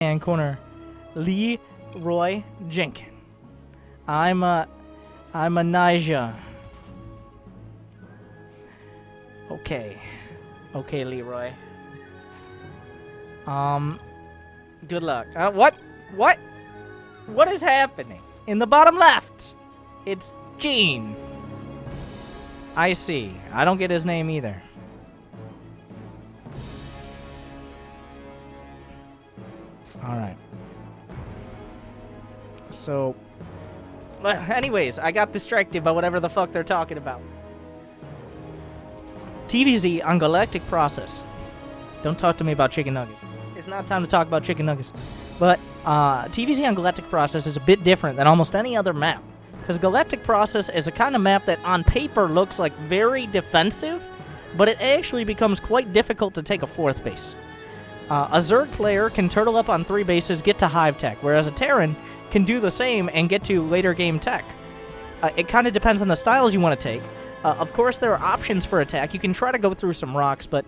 And corner, LeeroyJenkin. I'm a Nija. Okay, Leroy. Good luck. What is happening? In the bottom left, it's Gene. I see. I don't get his name either. Alright. So, anyways, I got distracted by whatever the fuck they're talking about. TVZ on Galactic Process. Don't talk to me about chicken nuggets. It's not time to talk about chicken nuggets. But TVZ on Galactic Process is a bit different than almost any other map. Because Galactic Process is a kind of map that on paper looks like very defensive, but it actually becomes quite difficult to take a 4th base. A Zerg player can turtle up on 3 bases, get to Hive Tech, whereas a Terran can do the same and get to later game tech. It kind of depends on the styles you want to take. Of course, there are options for attack. You can try to go through some rocks, but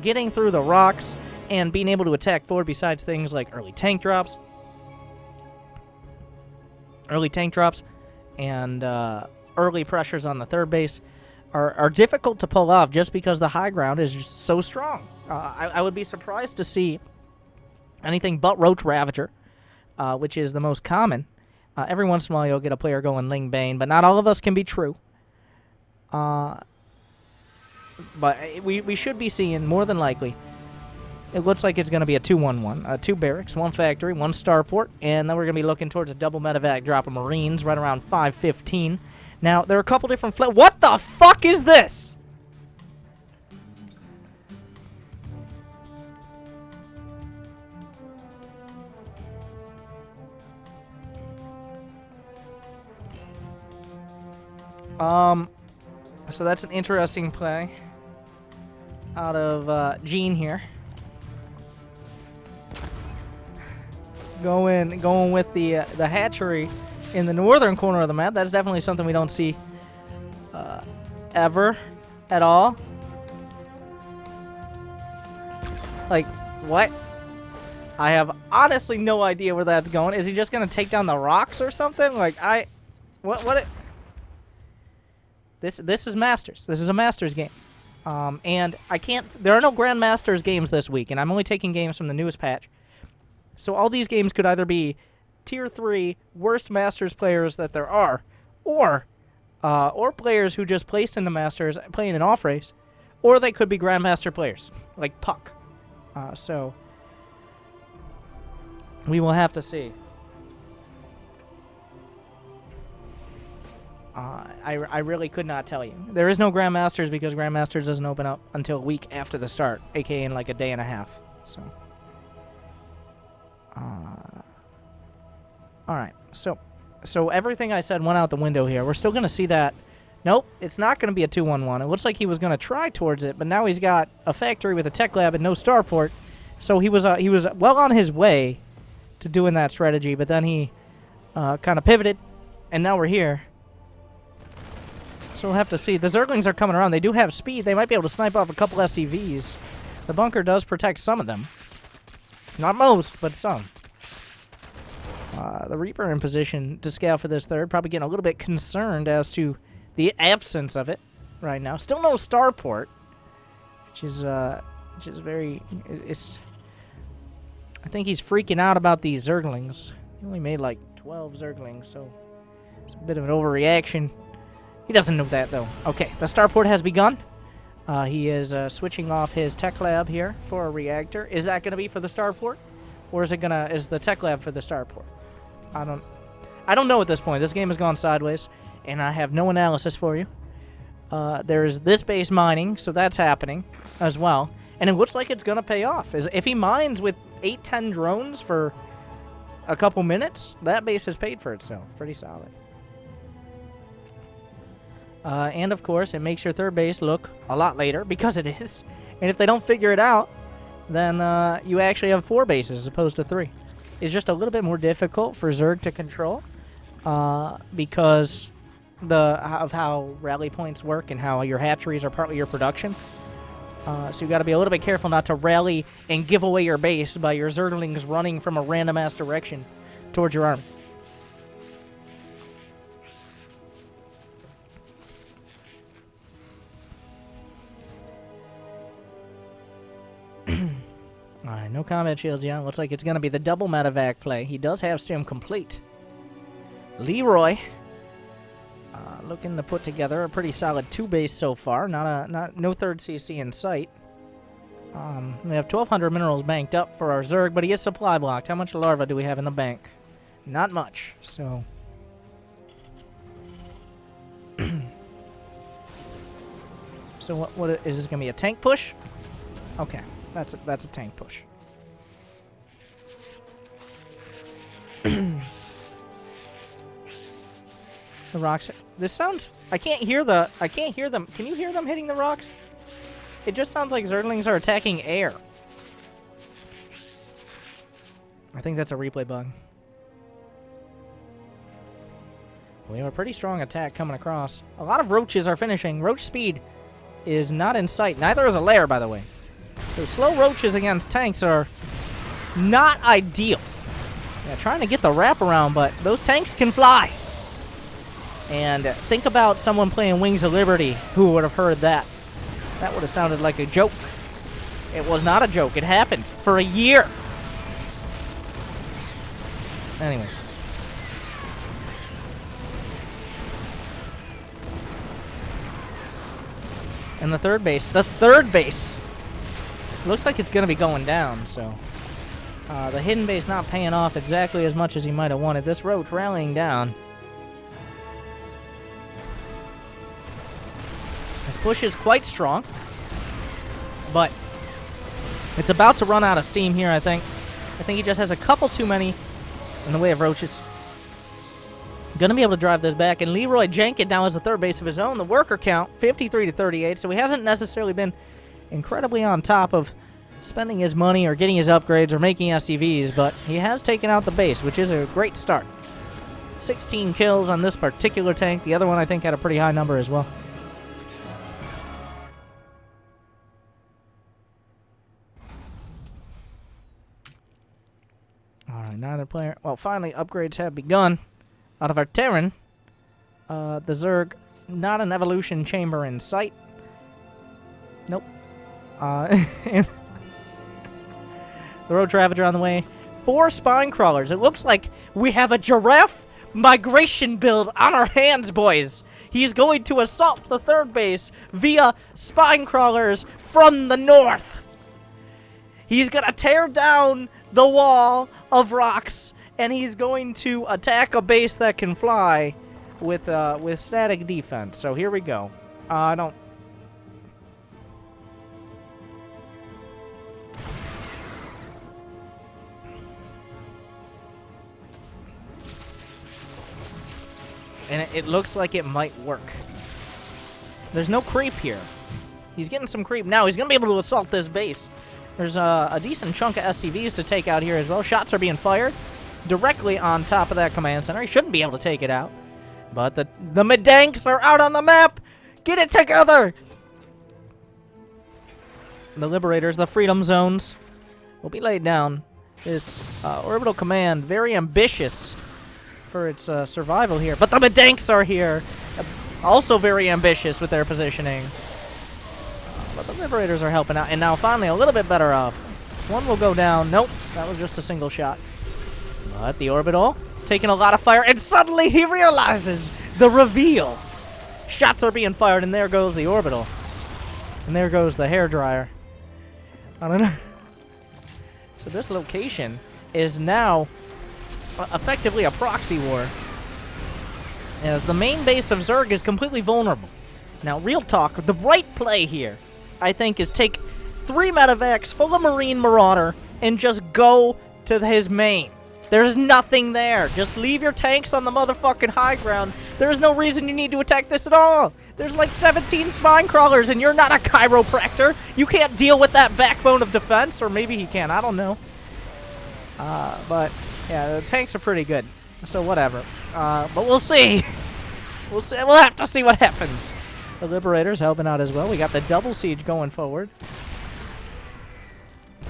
getting through the rocks and being able to attack forward, besides things like early tank drops and early pressures on the 3rd base, are difficult to pull off just because the high ground is just so strong. I would be surprised to see anything but Roach Ravager, which is the most common. Every once in a while you'll get a player going Ling Bane, but not all of us can be true. But we should be seeing, more than likely, it looks like it's going to be a 2-1-1. 2 barracks, 1 factory, 1 starport, and then we're going to be looking towards a double medevac drop of Marines right around 5:15. Now, there are a couple different what the fuck is this? So that's an interesting play out of Gene here. Going with the hatchery in the northern corner of the map. That's definitely something we don't see ever at all. Like, what? I have honestly no idea where that's going. Is he just gonna take down the rocks or something? Like, This is Masters. This is a Masters game. And I can't... There are no Grandmasters games this week, and I'm only taking games from the newest patch. So all these games could either be Tier 3 worst Masters players that there are, or players who just placed in the Masters playing an off race, or they could be Grandmaster players, like Puck. So we will have to see. I really could not tell you. There is no Grandmasters because Grandmasters doesn't open up until a week after the start, aka in like a day and a half. So, all right. So everything I said went out the window here. We're still gonna see that. Nope, it's not gonna be a 2-1-1. It looks like he was gonna try towards it, but now he's got a factory with a tech lab and no starport. So he was well on his way to doing that strategy, but then he kind of pivoted, and now we're here. So we'll have to see. The Zerglings are coming around. They do have speed. They might be able to snipe off a couple SCVs. The bunker does protect some of them. Not most, but some. The Reaper in position to scout for this 3rd. Probably getting a little bit concerned as to the absence of it right now. Still no starport, which is very... I think he's freaking out about these Zerglings. He only made like 12 Zerglings, so it's a bit of an overreaction. He doesn't know that, though. Okay, the starport has begun. He is switching off his tech lab here for a reactor. Is that going to be for the starport? Or is the tech lab for the starport? I don't know at this point. This game has gone sideways, and I have no analysis for you. There's this base mining, so that's happening as well. And it looks like it's going to pay off. If he mines with 8-10 drones for a couple minutes, that base has paid for itself. Pretty solid. And, of course, it makes your 3rd base look a lot later, because it is. And if they don't figure it out, then you actually have 4 bases as opposed to 3. It's just a little bit more difficult for Zerg to control because of how rally points work and how your hatcheries are partly your production. So you got to be a little bit careful not to rally and give away your base by your Zerglings running from a random-ass direction towards your army. Alright, no combat shields yet. Looks like it's going to be the double medevac play. He does have Stim complete. Leeroy looking to put together a pretty solid 2-base so far. No third CC in sight. We have 1,200 minerals banked up for our Zerg, but he is supply blocked. How much larva do we have in the bank? Not much, so... So what is this going to be, a tank push? Okay, that's a tank push. The rocks. This sounds. I can't hear them. Can you hear them hitting the rocks? It just sounds like Zerglings are attacking air. I think that's a replay bug. We have a pretty strong attack coming across. A lot of roaches are finishing. Roach speed is not in sight. Neither is a lair, by the way. So slow roaches against tanks are not ideal. Yeah, trying to get the wraparound, but those tanks can fly. And think about someone playing Wings of Liberty who would have heard that. That would have sounded like a joke. It was not a joke. It happened for a year. Anyways. And the third base. The third base! Looks like it's going to be going down, so... the hidden base not paying off exactly as much as he might have wanted. This roach rallying down. His push is quite strong, but it's about to run out of steam here, I think. I think he just has a couple too many in the way of roaches. Going to be able to drive this back, and LeeroyJenkin now has the third base of his own. The worker count, 53 to 38, so he hasn't necessarily been incredibly on top of spending his money or getting his upgrades or making SCVs, but he has taken out the base, which is a great start. 16 kills on this particular tank. The other one, I think, had a pretty high number as well. Alright, neither player... Well, finally, upgrades have begun. Out of our Terran, the Zerg, not an evolution chamber in sight. Nope. The Road Ravager on the way. 4 spine crawlers. It looks like we have a giraffe migration build on our hands, boys. He's going to assault the third base via spine crawlers from the north. He's going to tear down the wall of rocks, and he's going to attack a base that can fly with static defense. So here we go. I don't... And it looks like it might work. There's no creep here. He's getting some creep now. He's going to be able to assault this base. There's a decent chunk of SCVs to take out here as well. Shots are being fired directly on top of that command center. He shouldn't be able to take it out. But the Medanks are out on the map! Get it together! The Liberators, the Freedom Zones, will be laid down. This orbital command, very ambitious for its survival here. But the Medanks are here! Also very ambitious with their positioning. But the Liberators are helping out. And now finally a little bit better off. One will go down. Nope, that was just a single shot. But the Orbital taking a lot of fire, and suddenly he realizes the reveal. Shots are being fired, and there goes the Orbital. And there goes the hairdryer. I don't know. So this location is now effectively a proxy war, as the main base of Zerg is completely vulnerable. Now, real talk, the right play here, I think, is take 3 medevacs full of Marine Marauder and just go to his main. There's nothing there. Just leave your tanks on the motherfucking high ground. There's no reason you need to attack this at all. There's like 17 spine crawlers, and you're not a chiropractor. You can't deal with that backbone of defense, or maybe he can. I don't know. But yeah, the tanks are pretty good. So whatever. But we'll see. We'll see. We'll have to see what happens. The Liberators helping out as well. We got the double siege going forward.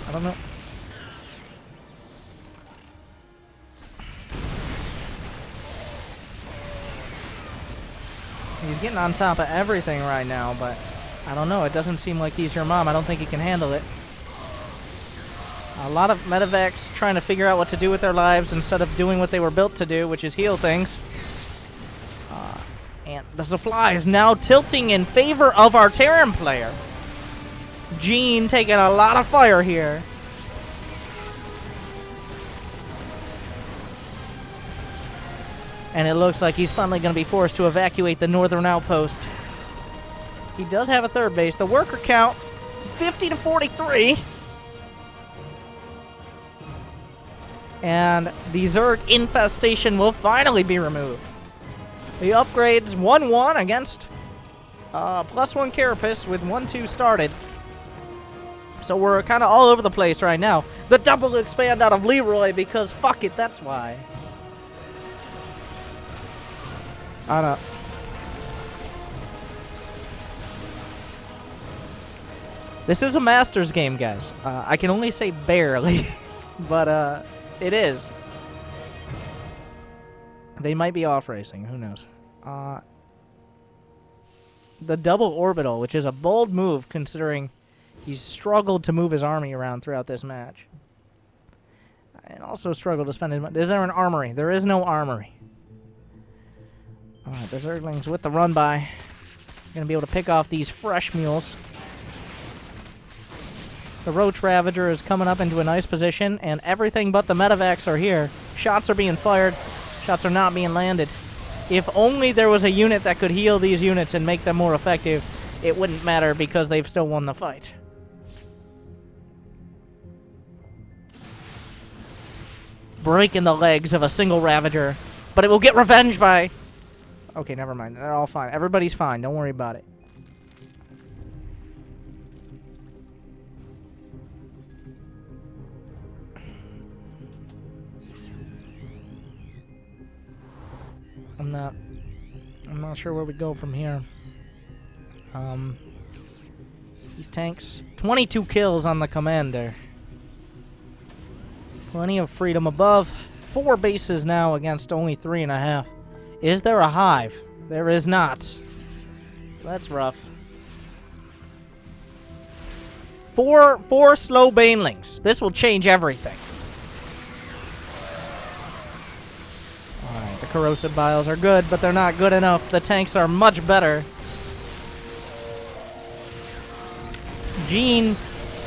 I don't know. He's getting on top of everything right now, but I don't know. It doesn't seem like he's your mom. I don't think he can handle it. A lot of medevacs trying to figure out what to do with their lives instead of doing what they were built to do, which is heal things. And the supply is now tilting in favor of our Terran player. Gene taking a lot of fire here. And it looks like he's finally going to be forced to evacuate the northern outpost. He does have a third base. The worker count, 50 to 43. And the Zerg infestation will finally be removed. The upgrades 1-1 against +1 Carapace with 1-2 started. So we're kind of all over the place right now. The double expand out of Leroy because fuck it, that's why. I don't know. This is a Masters game, guys. I can only say barely, but it is. They might be off racing. Who knows? The double orbital, which is a bold move considering he's struggled to move his army around throughout this match. And also struggled to spend his money. Is there an armory? There is no armory. Alright, the Zerglings with the run-by. Gonna be able to pick off these fresh mules. The Roach Ravager is coming up into a nice position, and everything but the medevacs are here. Shots are being fired. Shots are not being landed. If only there was a unit that could heal these units and make them more effective, it wouldn't matter because they've still won the fight. Breaking the legs of a single Ravager, but it will get revenged by... Okay, never mind. They're all fine. Everybody's fine. Don't worry about it. I'm not sure where we go from here. These tanks, 22 kills on the commander. Plenty of freedom above. 4 bases now against only 3.5. Is there a hive? There is not. That's rough. Four slow banelings. This will change everything. The corrosive biles are good, but they're not good enough. The tanks are much better. Gene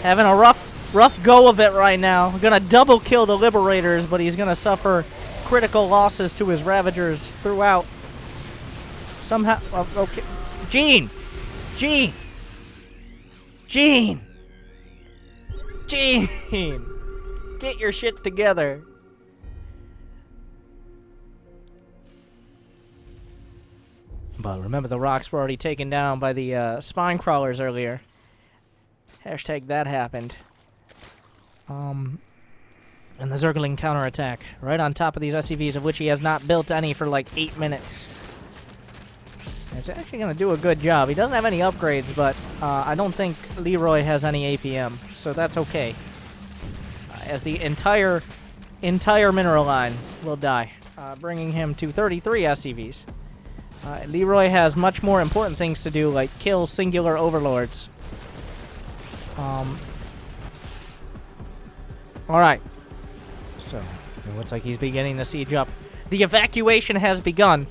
having a rough go of it right now. Gonna double kill the Liberators, but he's gonna suffer critical losses to his Ravagers throughout. Somehow, okay. Gene! Gene! Gene! Gene! Get your shit together. But remember, the rocks were already taken down by the spine crawlers earlier. Hashtag that happened. And the Zergling counterattack right on top of these SCVs, of which he has not built any for like 8 minutes. And it's actually going to do a good job. He doesn't have any upgrades, but I don't think Leroy has any APM, so that's okay. As the entire mineral line will die, bringing him to 33 SCVs. Leroy has much more important things to do, like kill singular overlords. Alright. So, it looks like he's beginning to siege up. The evacuation has begun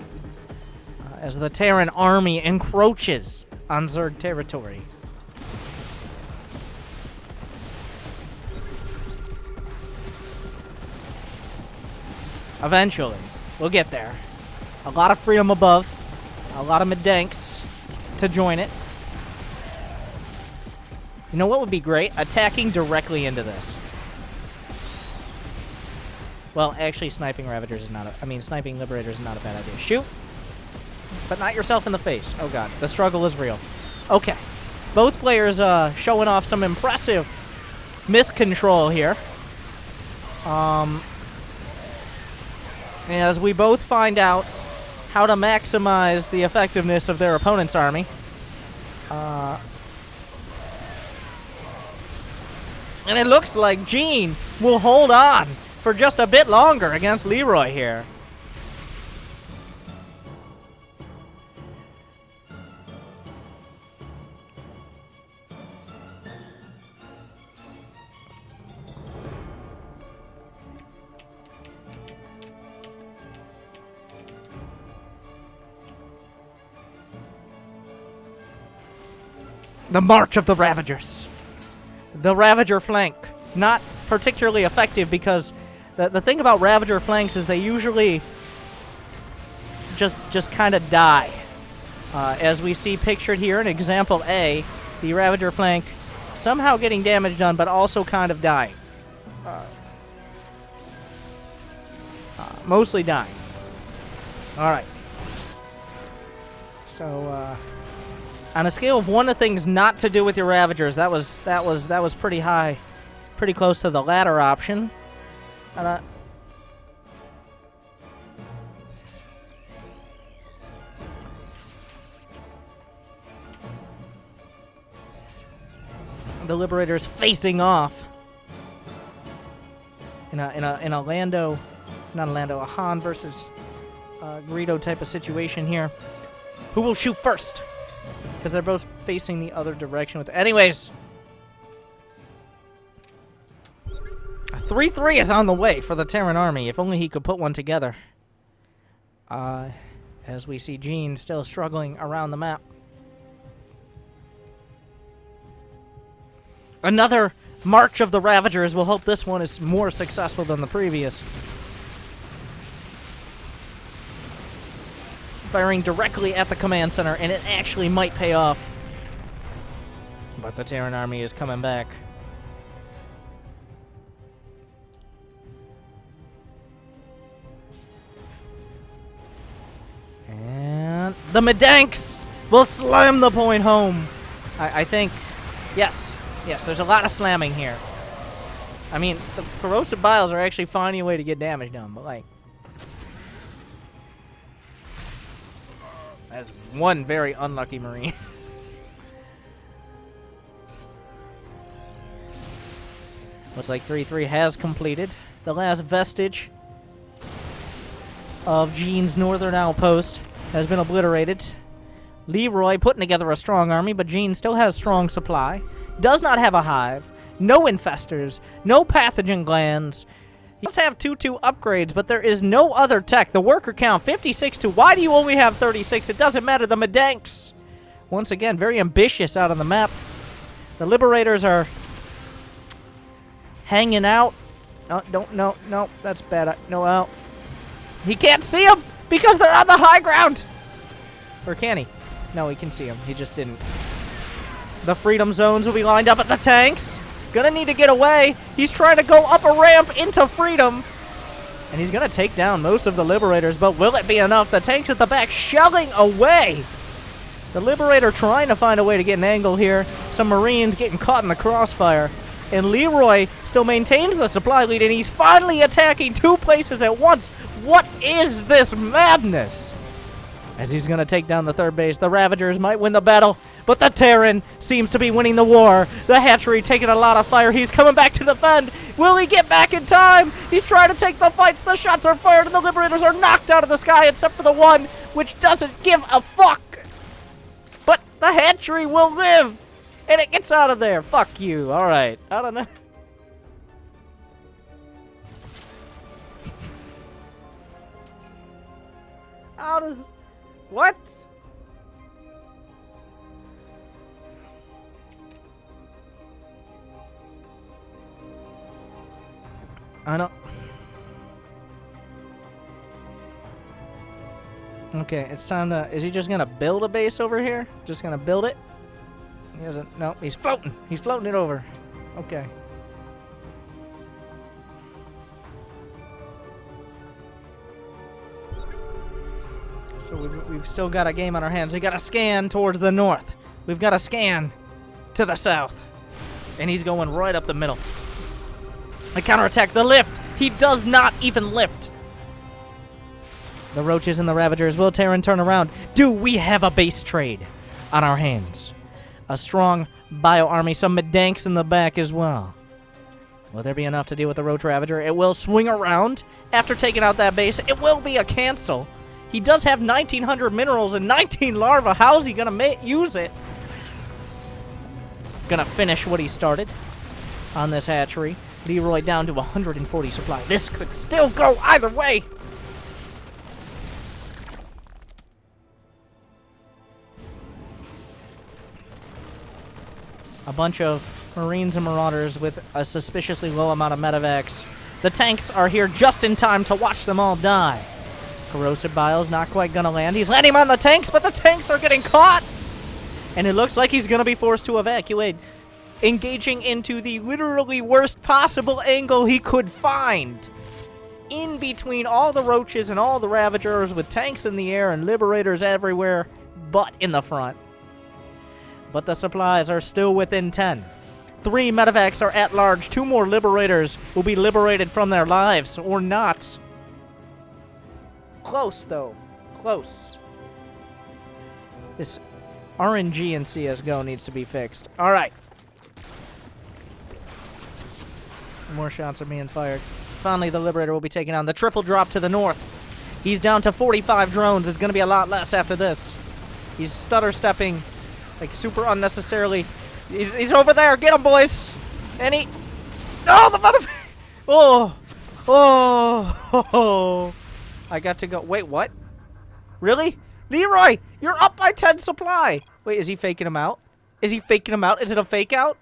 as the Terran army encroaches on Zerg territory. Eventually, we'll get there. A lot of freedom above. A lot of Medanks to join it. You know what would be great? Attacking directly into this. Well, actually, sniping Ravagers is not sniping Liberators is not a bad idea. Shoot! But not yourself in the face. Oh god, the struggle is real. Okay. Both players showing off some impressive miscontrol here. As we both find out how to maximize the effectiveness of their opponent's army. And it looks like Gene will hold on for just a bit longer against Leeroy here. The March of the Ravagers. The Ravager flank. Not particularly effective because the thing about Ravager flanks is they usually just kind of die. As we see pictured here in example A, the Ravager flank somehow getting damage done, but also kind of dying. Mostly dying. Alright. So, on a scale of 1 of things not to do with your Ravagers, that was pretty high, pretty close to the latter option. The Liberators facing off in a Lando, not a Lando, a Han versus Greedo type of situation here. Who will shoot first? Because they're both facing the other direction with... Anyways. A 3-3 is on the way for the Terran army. If only he could put one together. As we see Gene still struggling around the map. Another March of the Ravagers. We'll hope this one is more successful than the previous. Firing directly at the command center, and it actually might pay off. But the Terran army is coming back. And the Medanks will slam the point home. I think, yes, there's a lot of slamming here. I mean, the corrosive biles are actually finding a way to get damage done, but like, that's one very unlucky Marine. Looks like 3-3 has completed. The last vestige of Gene's northern outpost has been obliterated. Leeroy putting together a strong army, but Gene still has strong supply. Does not have a hive. No infestors. No pathogen glands. He does have 2-2 upgrades, but there is no other tech. The worker count, 56 to... Why do you only have 36? It doesn't matter. The Medanks, once again, very ambitious out on the map. The Liberators are hanging out. No, that's bad. No, he can't see them because they're on the high ground. Or can he? No, he can see them. He just didn't. The Freedom Zones will be lined up at the tanks. Gonna need to get away. He's trying to go up a ramp into Freedom. And he's gonna take down most of the Liberators, but will it be enough? The tanks at the back shelling away. The Liberator trying to find a way to get an angle here. Some Marines getting caught in the crossfire. And Leeroy still maintains the supply lead, and he's finally attacking 2 places at once. What is this madness? As he's going to take down the third base, the Ravagers might win the battle, but the Terran seems to be winning the war. The hatchery taking a lot of fire. He's coming back to defend. Will he get back in time? He's trying to take the fights. The shots are fired, and the Liberators are knocked out of the sky, except for the one, which doesn't give a fuck. But the hatchery will live, and it gets out of there. Fuck you. All right. I don't know. How does... What? I don't... Okay, it's time to... Is he just gonna build a base over here? Just gonna build it? He doesn't... No, he's floating. He's floating it over. Okay. So we've still got a game on our hands. We got to scan towards the north. We've got to scan to the south. And he's going right up the middle. The counterattack, the lift. He does not even lift. The Roaches and the Ravagers. Will Terran turn around? Do we have a base trade on our hands? a strong bio army, some Medanks in the back as well. Will there be enough to deal with the Roach Ravager? It will swing around after taking out that base. It will be a cancel. He does have 1,900 minerals and 19 larvae. How's he gonna use it? Gonna finish what he started on this hatchery. Leeroy down to 140 supply. This could still go either way. A bunch of Marines and Marauders with a suspiciously low amount of medevacs. The tanks are here just in time to watch them all die. Corrosive Bile's not quite gonna land. He's landing on the tanks, but the tanks are getting caught! And it looks like he's gonna be forced to evacuate, engaging into the literally worst possible angle he could find. In between all the Roaches and all the Ravagers, with tanks in the air and Liberators everywhere, but in the front. But the supplies are still within 10. 3 medevacs are at large. 2 more Liberators will be liberated from their lives, or not. Close, though. Close. This RNG in CSGO needs to be fixed. All right. More shots are being fired. Finally, the Liberator will be taken on. The triple drop to the north. He's down to 45 drones. It's going to be a lot less after this. He's stutter-stepping, like, super unnecessarily. He's over there. Get him, boys. And he... Oh, the mother... Oh. Oh. I got to go. Wait, what? Really? Leeroy, you're up by 10 supply. Wait, is he faking him out? Is he faking him out? Is it a fake out?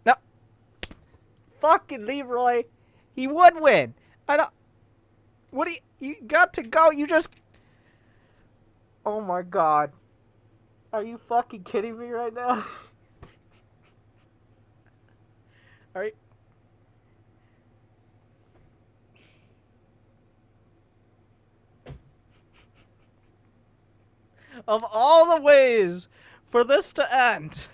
No. Fucking Leeroy. He would win. I don't... What do you got to go. You just... Oh my god. Are you fucking kidding me right now? Are you... Of all the ways for this to end.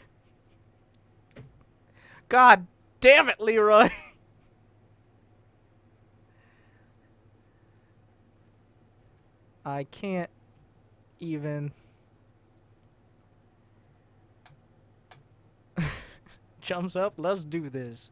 God damn it, Leeroy. I can't even... Jumps up, let's do this.